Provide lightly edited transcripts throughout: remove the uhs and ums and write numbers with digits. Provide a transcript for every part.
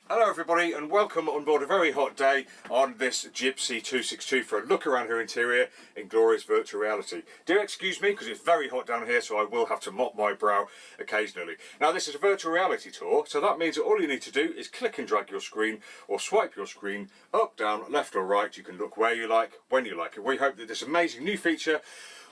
Hello everybody and welcome on board a very hot day on this GibSea 262 for a look around her interior in glorious virtual reality. Do excuse me because it's very hot down here, so I will have to mop my brow occasionally. Now this is a virtual reality tour, so that means that all you need to do is click and drag your screen or swipe your screen up, down, left or right. You can look where you like, when you like. And we hope that this amazing new feature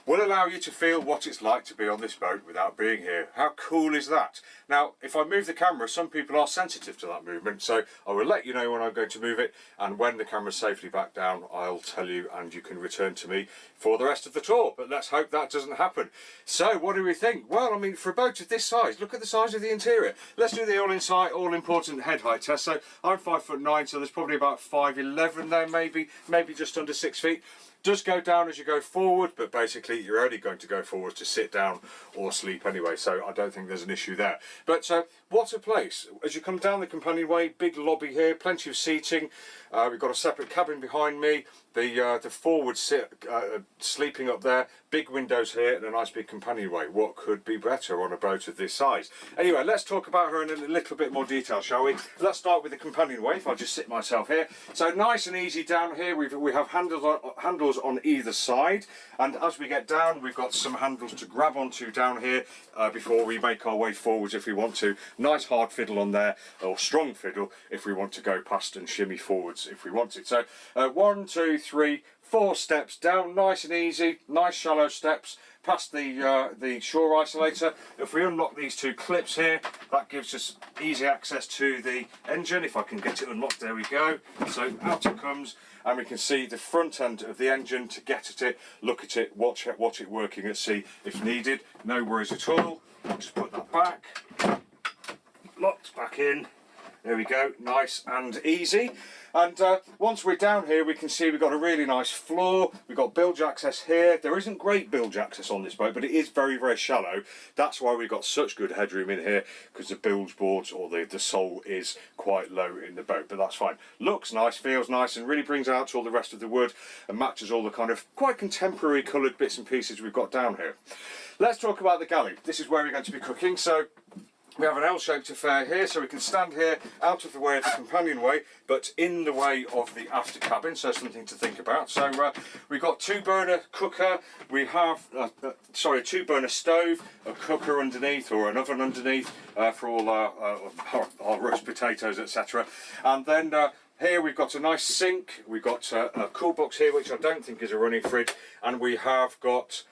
will allow you to feel what it's like to be on this boat without being here. How cool is that? Now, if I move the camera, some people are sensitive to that movement, so I will let you know when I'm going to move it, and when the camera's safely back down, I'll tell you and you can return to me for the rest of the tour. But let's hope that doesn't happen. So, what do we think? Well, I mean, for a boat of this size, look at the size of the interior. Let's do the all-important head height test. So, I'm 5'9", so there's probably about 5'11" there, maybe just under 6 feet. Does go down as you go forward, but basically you're only going to go forward to sit down or sleep anyway, so I don't think there's an issue there. But what a place. As you come down the companionway, big lobby here, plenty of seating. We've got a separate cabin behind me, the forward sleeping up there, big windows here and a nice big companionway. What could be better on a boat of this size? Anyway, let's talk about her in a little bit more detail, shall we? Let's start with the companionway, if I just sit myself here. So nice and easy down here. We have handles on either side, and as we get down we've got some handles to grab onto down here before we make our way forwards if we want to. Nice hard fiddle on there, or strong fiddle if we want to go past and shimmy forwards if we wanted. So 1, 2, 3, 4 steps down, nice and easy, nice shallow steps past the shore isolator. If we unlock these two clips here, that gives us easy access to the engine. If I can get it unlocked, there we go. So out it comes, and we can see the front end of the engine to get at it, look at it, watch it working at sea if needed. No worries at all. I'll just put that back, locked back in. There we go, nice and easy. And once we're down here, we can see we've got a really nice floor. We've got bilge access here. There isn't great bilge access on this boat, but it is very, very shallow. That's why we've got such good headroom in here, because the bilge boards or the sole is quite low in the boat, but that's fine. Looks nice, feels nice, and really brings out all the rest of the wood and matches all the kind of quite contemporary coloured bits and pieces we've got down here. Let's talk about the galley. This is where we're going to be cooking. So we have an L-shaped affair here, so we can stand here out of the way of the companionway, but in the way of the after cabin, so something to think about. So we've got 2-burner cooker, we have, 2-burner stove, a cooker underneath or an oven underneath for all our roast potatoes, etc. And then here we've got a nice sink, we've got a cool box here, which I don't think is a running fridge, and we have got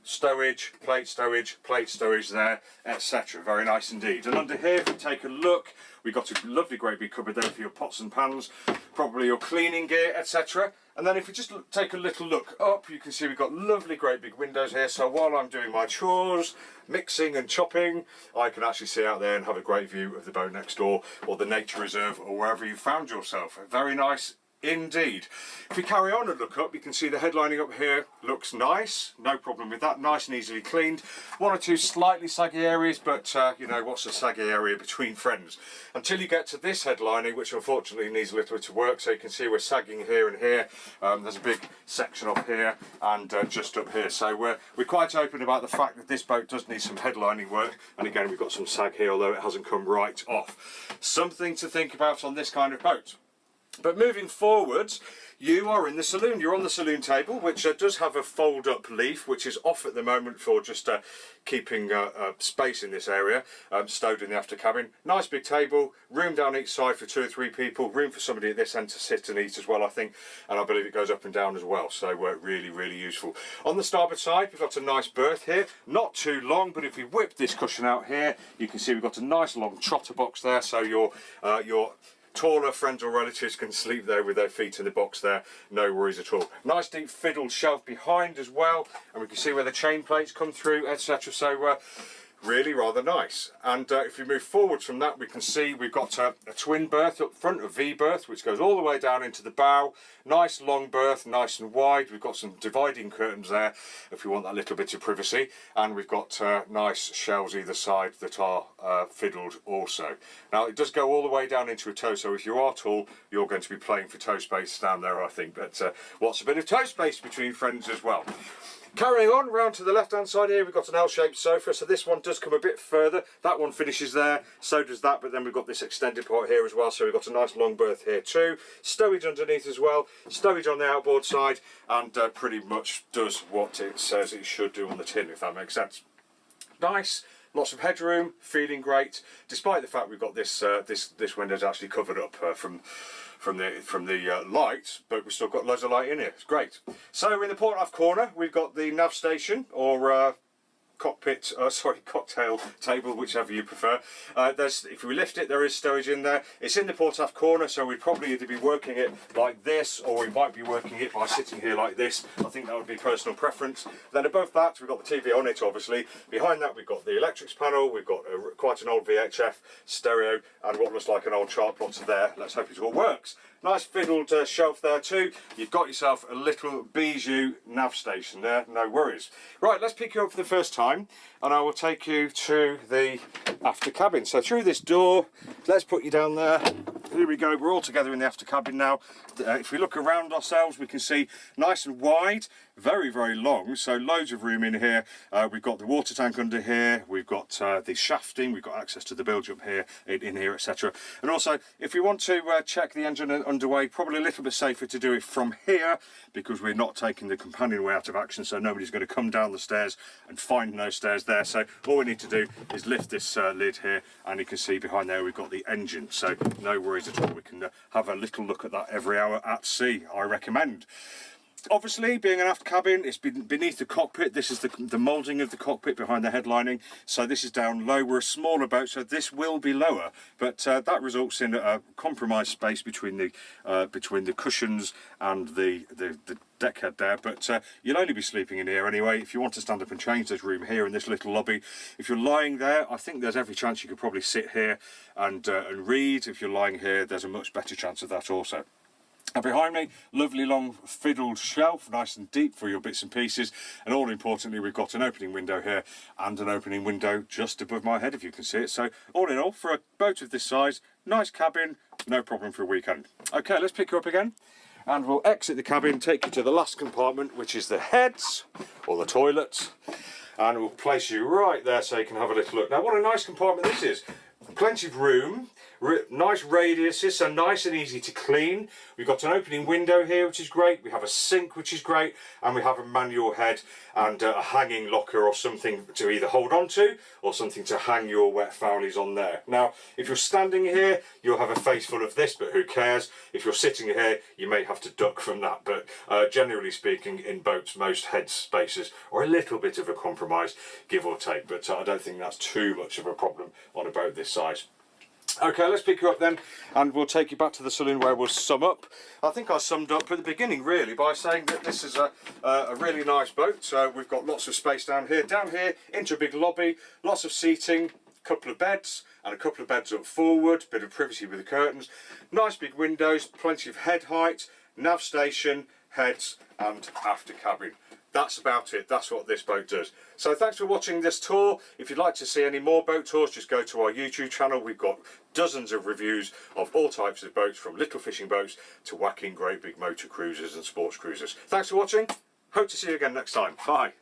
stowage, plate stowage there, etc. Very nice indeed. And under here, if we take a look, we've got a lovely great big cupboard there for your pots and pans, probably your cleaning gear, etc. And then if we just take a little look up, you can see we've got lovely great big windows here, so while I'm doing my chores, mixing and chopping, I can actually see out there and have a great view of the boat next door, or the nature reserve, or wherever you found yourself. Very nice indeed. If we carry on and look up, you can see the headlining up here looks nice, no problem with that, nice and easily cleaned. 1 or 2 slightly saggy areas, but you know, what's a saggy area between friends? Until you get to this headlining, which unfortunately needs a little bit of work, so you can see we're sagging here and here. There's a big section up here and just up here, so we're quite open about the fact that this boat does need some headlining work, and again we've got some sag here, although it hasn't come right off. Something to think about on this kind of boat. But moving forwards, you are in the saloon. You're on the saloon table, which does have a fold-up leaf, which is off at the moment for just keeping space in this area, stowed in the after cabin. Nice big table, room down each side for 2 or 3 people, room for somebody at this end to sit and eat as well, I think, and I believe it goes up and down as well, so really, really useful. On the starboard side, we've got a nice berth here, not too long, but if we whip this cushion out here, you can see we've got a nice long trotter box there, so your taller friends or relatives can sleep there with their feet in the box there, no worries at all. Nice deep fiddled shelf behind as well, and we can see where the chain plates come through, etc. So really rather nice. And if we move forward from that, we can see we've got a twin berth up front, a V berth, which goes all the way down into the bow. Nice long berth, nice and wide. We've got some dividing curtains there if you want that little bit of privacy, and we've got nice shelves either side that are fiddled also. Now it does go all the way down into a toe, so if you are tall, you're going to be playing for toe space down there, I think, but what's a bit of toe space between friends as well. Carrying on round to the left hand side here, we've got an L-shaped sofa, so this one does come a bit further. That one finishes there, so does that, but then we've got this extended part here as well, so we've got a nice long berth here too. Stowage underneath as well, stowage on the outboard side, and pretty much does what it says it should do on the tin, if that makes sense. Nice. Lots of headroom, feeling great, despite the fact we've got this this window's actually covered up from the light, but we've still got loads of light in here. It's great. So in the port aft corner, we've got the nav station, or cocktail table, whichever you prefer. If we lift it, there is stowage in there. It's in the port aft corner, so we'd probably either be working it like this, or we might be working it by sitting here like this. I think that would be personal preference. Then above that, we've got the TV on it, obviously. Behind that, we've got the electrics panel. We've got quite an old VHF stereo and what looks like an old chart plotter there. Let's hope it all works. Nice fiddled shelf there too. You've got yourself a little bijou nav station there, no worries. Right, let's pick you up for the first time and I will take you to the after cabin. So through this door, let's put you down there. Here we go, we're all together in the after cabin now. If we look around ourselves, we can see nice and wide, very, very long, so loads of room in here. We've got the water tank under here, we've got the shafting, we've got access to the bilge up here, in here, etc. And also, if we want to check the engine underway, probably a little bit safer to do it from here, because we're not taking the companionway out of action, so nobody's going to come down the stairs and find no stairs there. So all we need to do is lift this lid here, and you can see behind there we've got the engine, so no worries at all. We can have a little look at that every hour at sea, I recommend. Obviously, being an aft cabin, it's beneath the cockpit. This is the moulding of the cockpit behind the headlining. So this is down low. We're a smaller boat, so this will be lower. But that results in a compromised space between the cushions and the deckhead there. But you'll only be sleeping in here anyway. If you want to stand up and change, there's room here in this little lobby. If you're lying there, I think there's every chance you could probably sit here and read. If you're lying here, there's a much better chance of that also. And behind me, lovely long fiddled shelf, nice and deep for your bits and pieces. And all importantly, we've got an opening window here and an opening window just above my head, if you can see it. So all in all, for a boat of this size, nice cabin, no problem for a weekend. Okay, let's pick you up again. And we'll exit the cabin, take you to the last compartment, which is the heads, or the toilets. And we'll place you right there so you can have a little look. Now, what a nice compartment this is. Plenty of room. Nice radiuses, so nice and easy to clean. We've got an opening window here, which is great. We have a sink, which is great, and we have a manual head and a hanging locker or something to either hold on to or something to hang your wet fowlies on there. Now, if you're standing here, you'll have a face full of this, but who cares? If you're sitting here, you may have to duck from that, but generally speaking, in boats, most head spaces are a little bit of a compromise, give or take, but I don't think that's too much of a problem on a boat this size. Okay, let's pick you up then, and we'll take you back to the saloon where we'll sum up. I think I summed up at the beginning really by saying that this is a really nice boat. So we've got lots of space down here into a big lobby, lots of seating, a couple of beds and a couple of beds up forward, bit of privacy with the curtains, nice big windows, plenty of head height, nav station, heads and after cabin. That's about it. That's what this boat does. So thanks for watching this tour. If you'd like to see any more boat tours, just go to our YouTube channel. We've got dozens of reviews of all types of boats, from little fishing boats to whacking great big motor cruisers and sports cruisers. Thanks for watching. Hope to see you again next time. Bye.